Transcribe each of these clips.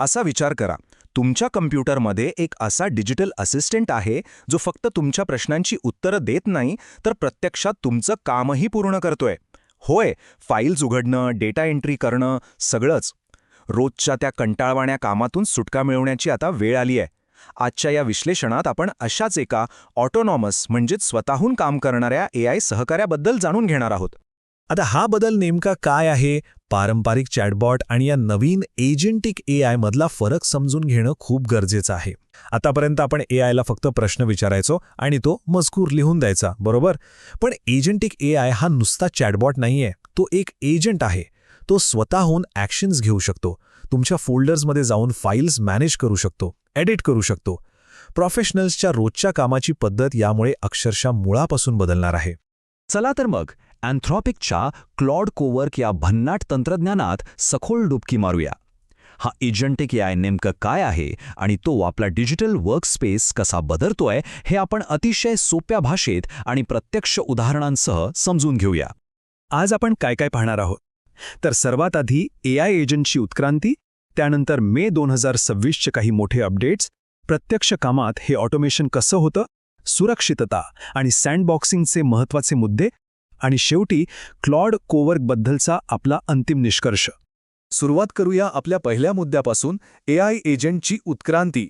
असा विचार करा, तुमच्या कम्प्युटरमध्ये एक असा डिजिटल असिस्टंट आहे जो फक्त तुमच्या प्रश्नांची उत्तरं देत नाही, तर प्रत्यक्षात तुमचं कामही पूर्ण करतोय. होय, फाईल्स उघडणं, डेटा एंट्री करणं, सगळंच. रोजच्या त्या कंटाळवाण्या कामातून सुटका मिळवण्याची आता वेळ आली आहे. आजच्या या विश्लेषणात आपण अशाच एका ऑटोनॉमस म्हणजेच स्वतःहून काम करणाऱ्या AI सहकार्याबद्दल जाणून घेणार आहोत. आता हा बदल नेमका काय आहे, पारंपरिक चॅटबॉट आणि या नवीन एजंटिक AI मधला फरक समजून घेणं खूप गरजेचं आहे. आतापर्यंत आपण AIला फक्त प्रश्न विचारायचो आणि तो मजकूर लिहून द्यायचा, बरोबर? पण एजंटिक AI हा नुसता चॅटबॉट नाहीये, तो एक एजंट आहे. तो स्वतःहून ॲक्शन्स घेऊ शकतो, तुमच्या फोल्डर्समध्ये जाऊन फाईल्स मॅनेज करू शकतो, एडिट करू शकतो. प्रोफेशनल्सच्या रोजच्या कामाची पद्धत यामुळे अक्षरशः मुळापासून बदलणार आहे. चला तर मग अँथ्रॉपिकच्या क्लॉड कोवर्क या भन्नाट तंत्रज्ञानात सखोल डुबकी मारूया. हा एजंटिक AI नेमकं काय आहे आणि तो आपला डिजिटल वर्कस्पेस कसा बदलतोय हे आपण अतिशय सोप्या भाषेत आणि प्रत्यक्ष उदाहरणांसह समजून घेऊया. आज आपण काय काय पाहणार आहोत, तर सर्वात आधी AI एजंटची उत्क्रांती, त्यानंतर मे 2026चे काही मोठे अपडेट्स, प्रत्यक्ष कामात हे ऑटोमेशन कसं होतं, सुरक्षितता आणि सँडबॉक्सिंगचे महत्त्वाचे मुद्दे, आणि शेवटी क्लॉड कोवर्कबद्दलचा आपला अंतिम निष्कर्ष. सुरुवात करूया आपल्या पहिल्या मुद्द्यापासून, AI एजंटची उत्क्रांती.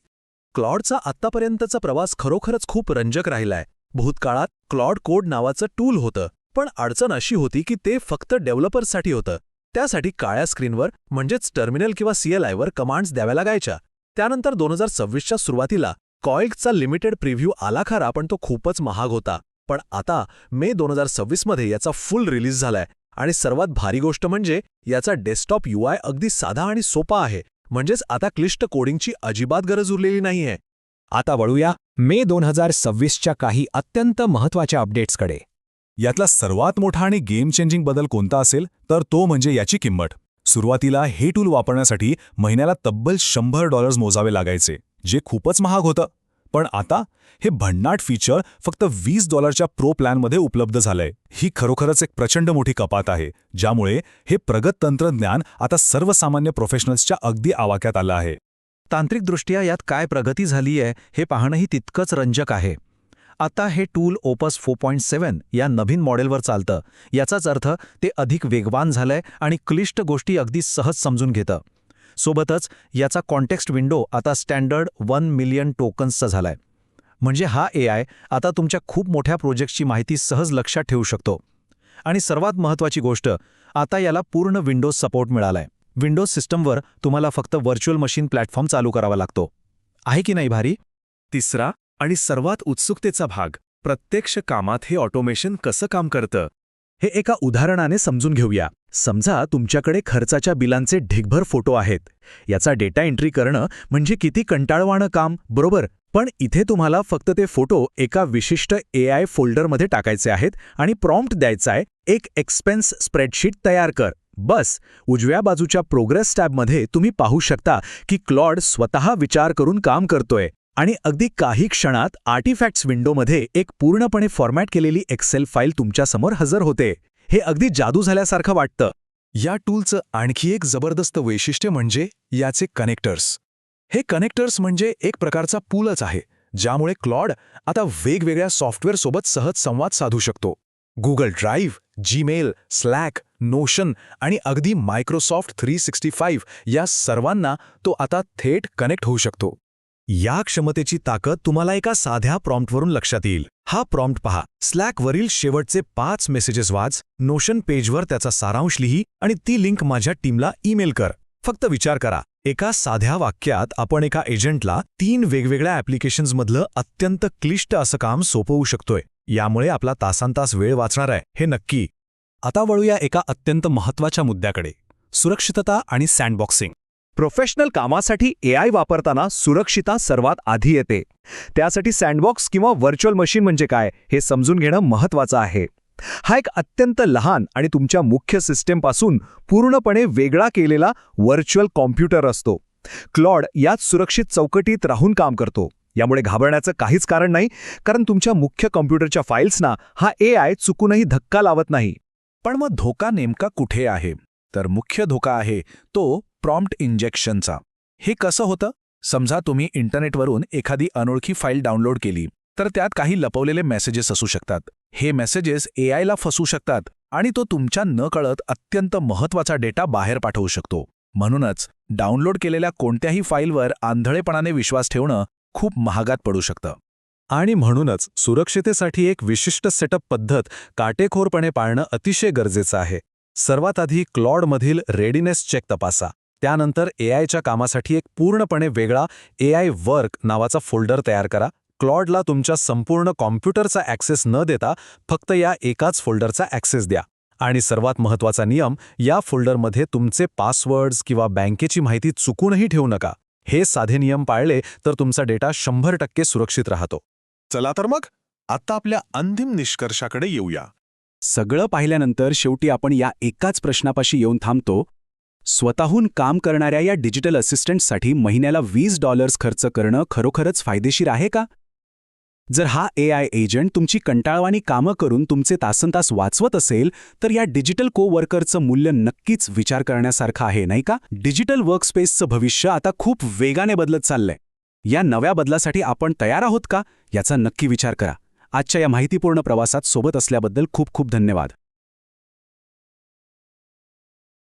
क्लॉडचा आत्तापर्यंतचा प्रवास खरोखरच खूप रंजक राहिलाय. भूतकाळात क्लॉड कोड नावाचं टूल होतं, पण अडचण अशी होती की ते फक्त डेव्हलपर्ससाठी होतं. त्यासाठी काळ्या स्क्रीनवर म्हणजेच टर्मिनल किंवा CLIवर कमांड्स द्याव्या लागायच्या. त्यानंतर 2026च्या सुरुवातीला कॉइल्सचा लिमिटेड प्रिव्ह्यू आला खरा, पण तो खूपच महाग होता. पण आता मे 2026मध्ये याचा फुल रिलीज झालाय आणि सर्वात भारी गोष्ट म्हणजे याचा डेस्कटॉप UI अगदी साधा आणि सोपा आहे. म्हणजेच आता क्लिष्ट कोडिंगची अजिबात गरज उरलेली नाहीये. आता वळूया मे 2026च्या काही अत्यंत महत्त्वाच्या अपडेट्सकडे. यातला सर्वात मोठा आणि गेम चेंजिंग बदल कोणता असेल तर तो म्हणजे याची किंमत. सुरुवातीला हे टूल वापरण्यासाठी महिन्याला तब्बल $100 मोजावे लागायचे, जे खूपच महाग होतं. पण आता हे भन्नाट फीचर फक्त $20च्या प्रो प्लॅनमध्ये उपलब्ध झालंय. ही खरोखरच एक प्रचंड मोठी कपात आहे, ज्यामुळे हे प्रगत तंत्रज्ञान आता सर्वसामान्य प्रोफेशनल्सच्या अगदी आवाक्यात आलं आहे. तांत्रिकदृष्ट्या यात काय प्रगती झाली आहे हे पाहणंही तितकंच रंजक आहे. आता हे टूल ओपस 4.7 या नवीन मॉडेलवर चालतं. याचाच अर्थ ते अधिक वेगवान झालंय आणि क्लिष्ट गोष्टी अगदी सहज समजून घेतं. सोबतच याचा कॉन्टेक्स्ट विंडो आता स्टँडर्ड 1 मिलियन टोकन्सचा झालाय. म्हणजे हा AI आता तुमच्या खूप मोठ्या प्रोजेक्टची माहिती सहज लक्षात ठेवू शकतो. आणि सर्वात महत्त्वाची गोष्ट, आता याला पूर्ण विंडोज सपोर्ट मिळालाय. विंडोज सिस्टमवर तुम्हाला फक्त व्हर्च्युअल मशीन प्लॅटफॉर्म चालू करावा लागतो. आहे की नाही भारी? तिसरा आणि सर्वात उत्सुकतेचा भाग, प्रत्यक्ष कामात हे ऑटोमेशन कसं काम करतं, हे एका उदाहरणाने समजून घेऊया. समजा तुमच्याकडे खर्चाच्या बिलांचे ढिगभर फोटो आहेत. याचा डेटा एंट्री करणं म्हणजे किती कंटाळवाणं काम, बरोबर? पण इथे तुम्हाला फक्त ते फोटो एका विशिष्ट AI फोल्डरमध्ये टाकायचे आहेत आणि प्रॉम्प्ट द्यायचा आहे, एक एक्सपेन्स स्प्रेडशीट तयार कर. बस. उजव्या बाजूच्या प्रोग्रेस टॅबमध्ये तुम्ही पाहू शकता की क्लॉड स्वतः विचार करून काम करतोय आणि अगदी काही क्षणात आर्टिफॅक्ट्स विंडोमध्ये एक पूर्णपणे फॉर्मॅट केलेली एक्सेल फाईल तुमच्यासमोर हजर होते. हे अगदी जादू झाल्यासारखं वाटतं. या टूलचं आणखी एक जबरदस्त वैशिष्ट्य म्हणजे याचे कनेक्टर्स. हे कनेक्टर्स म्हणजे एक प्रकारचा पूलच आहे, ज्यामुळे क्लॉड आता वेगवेगळ्या सॉफ्टवेअरसोबत सहज संवाद साधू शकतो. Google drive, Gmail, slack, notion आणि अगदी मायक्रोसॉफ्ट 365 या सर्वांना तो आता थेट कनेक्ट होऊ शकतो. या क्षमतेची ताकद तुम्हाला एका साध्या प्रॉम्प्टवरून लक्षात येईल. हा प्रॉम्प्ट पहा. स्लॅकवरील शेवटचे 5 मेसेजेस वाच, नोशन पेजवर त्याचा सारांश लिही आणि ती लिंक माझ्या टीमला ईमेल कर. फक्त विचार करा, एका साध्या वाक्यात आपण एका एजंटला 3 वेगवेगळ्या ॲप्लिकेशन्समधलं अत्यंत क्लिष्ट असं काम सोपवू शकतोय. यामुळे आपला तासांतास वेळ वाचणार आहे, हे नक्की. आता वळूया एका अत्यंत महत्त्वाच्या मुद्द्याकडे, सुरक्षितता आणि सँडबॉक्सिंग. प्रोफेशनल कामासाठी AI वापरताना सुरक्षितता सर्वात आधी येते. त्यासाठी सँडबॉक्स किंवा व्हर्च्युअल मशीन म्हणजे काय हे समजून घेणं महत्त्वाचं आहे. हा एक अत्यंत लहान आणि तुमच्या मुख्य सिस्टीमपासून पूर्णपणे वेगळा केलेला व्हर्च्युअल कॉम्प्युटर असतो. क्लॉड यात सुरक्षित चौकटीत राहून काम करतो. यामुळे घाबरण्याचं काहीच कारण नाही, कारण तुमच्या मुख्य कॉम्प्युटरच्या फाईल्सना हा AI चुकूनही धक्का लावत नाही. पण मग धोका नेमका कुठे आहे? तर मुख्य धोका आहे तो प्रॉम्प्ट इंजेक्शनचा. हे कसं होतं? समजा तुम्ही इंटरनेटवरून एखादी अनोळखी फाईल डाउनलोड केली, तर त्यात काही लपवलेले मेसेजेस असू शकतात. हे मेसेजेस एआयला फसवू शकतात आणि तो तुमच्या नकळत अत्यंत महत्त्वाचा डेटा बाहेर पाठवू शकतो. म्हणूनच डाउनलोड केलेल्या कोणत्याही फाईलवर आंधळेपणाने विश्वास ठेवणं खूप महागात पडू शकतं. आणि म्हणूनच सुरक्षितेसाठी एक विशिष्ट सेटअप पद्धत काटेकोरपणे पाळणं अतिशय गरजेचं आहे. सर्वात आधी क्लॉडमधील रेडिनेस चेक तपासा. त्यानंतर एआयच्या कामासाठी एक पूर्णपणे वेगळा एआय वर्क नावाचा फोल्डर तयार करा. क्लॉडला तुमच्या संपूर्ण कॉम्प्युटरचा ॲक्सेस न देता फक्त या एकाच फोल्डरचा ॲक्सेस द्या. आणि सर्वात महत्त्वाचा नियम, या फोल्डरमध्ये तुमचे पासवर्ड्स किंवा बँकेची माहिती चुकूनही ठेवू नका. हे साधे नियम पाळले तर तुमचा डेटा 100% सुरक्षित राहतो. चला तर मग आता आपल्या अंतिम निष्कर्षाकडे येऊया. सगळं पाहिल्यानंतर शेवटी आपण या एकाच प्रश्नापाशी येऊन थांबतो. स्वतःहून काम करणाऱ्या या डिजिटल असिस्टंट्ससाठी महिन्याला $20 खर्च करणं खरोखरच फायदेशीर आहे का? जर हा एआय एजंट तुमची कंटाळवाणी कामं करून तुमचे तासनतास वाचवत असेल, तर या डिजिटल को-वर्करचं मूल्य नक्कीच विचार करण्यासारखं आहे, नाही का? डिजिटल वर्कस्पेसचं भविष्य आता खूप वेगाने बदलत चाललंय. या नव्या बदलासाठी आपण तयार आहोत का? याचा नक्की विचार करा. आजच्या या माहितीपूर्ण प्रवासात सोबत असल्याबद्दल खूप खूप धन्यवाद.